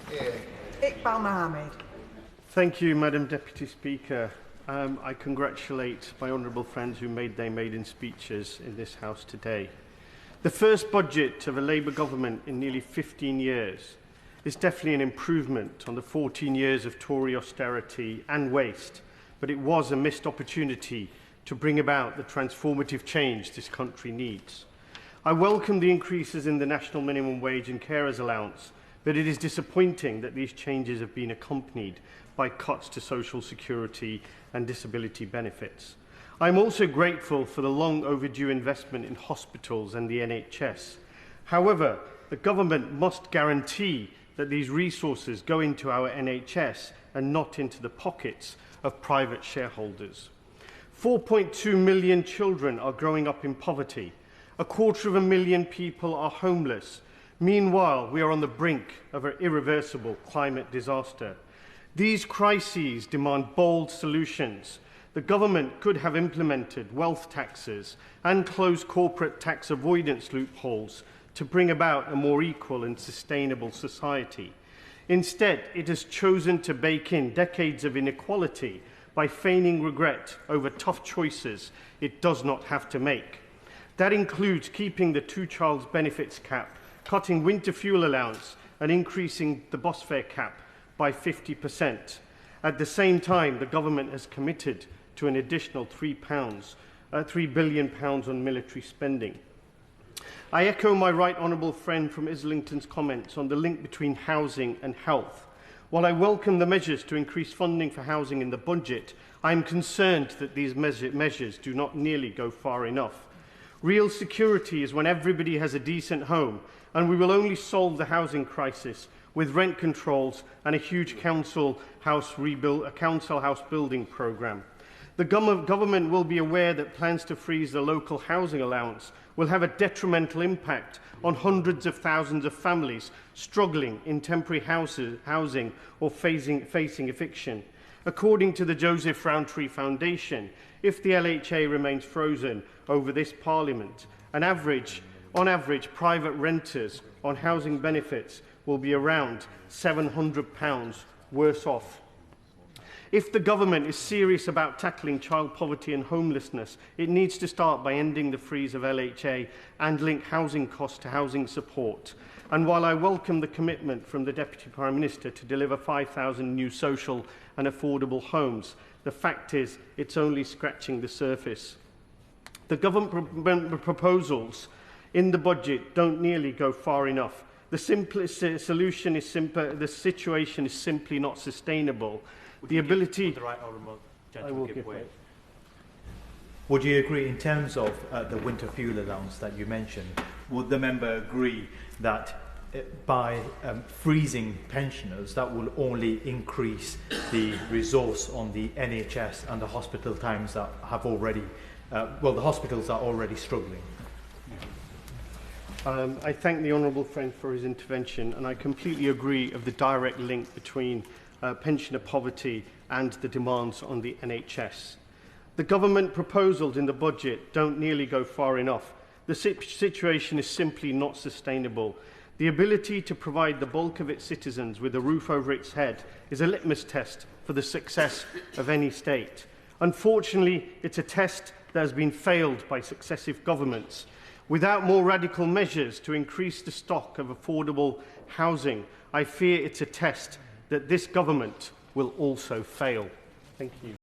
Iqbal Mohamed. Thank you, Madam Deputy Speaker. I congratulate my honourable friends who made their maiden speeches in this House today. The first budget of a Labour government in nearly 15 years is definitely an improvement on the 14 years of Tory austerity and waste, but it was a missed opportunity to bring about the transformative change this country needs. I welcome the increases in the national minimum wage and carers allowance, but it is disappointing that these changes have been accompanied by cuts to social security and disability benefits. I am also grateful for the long overdue investment in hospitals and the NHS. However, the government must guarantee that these resources go into our NHS and not into the pockets of private shareholders. 4.2 million children are growing up in poverty. 250,000 people are homeless. Meanwhile, we are on the brink of an irreversible climate disaster. These crises demand bold solutions. The government could have implemented wealth taxes and closed corporate tax avoidance loopholes to bring about a more equal and sustainable society. Instead, it has chosen to bake in decades of inequality by feigning regret over tough choices it does not have to make. That includes keeping the two-child benefits cap, cutting winter fuel allowance and increasing the bus fare cap by 50%. At the same time, the government has committed to an additional £3 billion on military spending. I echo my right honourable friend from Islington's comments on the link between housing and health. While I welcome the measures to increase funding for housing in the budget, I am concerned that these measures do not nearly go far enough. Real security is when everybody has a decent home, and we will only solve the housing crisis with rent controls and a huge council house building programme. The government will be aware that plans to freeze the local housing allowance will have a detrimental impact on hundreds of thousands of families struggling in temporary housing or facing eviction. According to the Joseph Rowntree Foundation, if the LHA remains frozen over this Parliament, on average, private renters on housing benefits will be around £700 worse off. If the government is serious about tackling child poverty and homelessness, it needs to start by ending the freeze of LHA and link housing costs to housing support. And while I welcome the commitment from the Deputy Prime Minister to deliver 5,000 new social and affordable homes, the fact is it's only scratching the surface. The government proposals in the budget don't nearly go far enough. The situation is simply not sustainable. The ability... The right honourable gentleman give way. Would you agree, in terms of the winter fuel allowance that you mentioned, would the member agree that by freezing pensioners, that will only increase the resource on the NHS and the hospital times that have already, the hospitals are already struggling? I thank the honourable friend for his intervention, and I completely agree of the direct link between pensioner poverty and the demands on the NHS. The government proposals in the budget don't nearly go far enough. The situation is simply not sustainable. The ability to provide the bulk of its citizens with a roof over its head is a litmus test for the success of any state. Unfortunately, it's a test that has been failed by successive governments. Without more radical measures to increase the stock of affordable housing, I fear it's a test that this government will also fail. Thank you.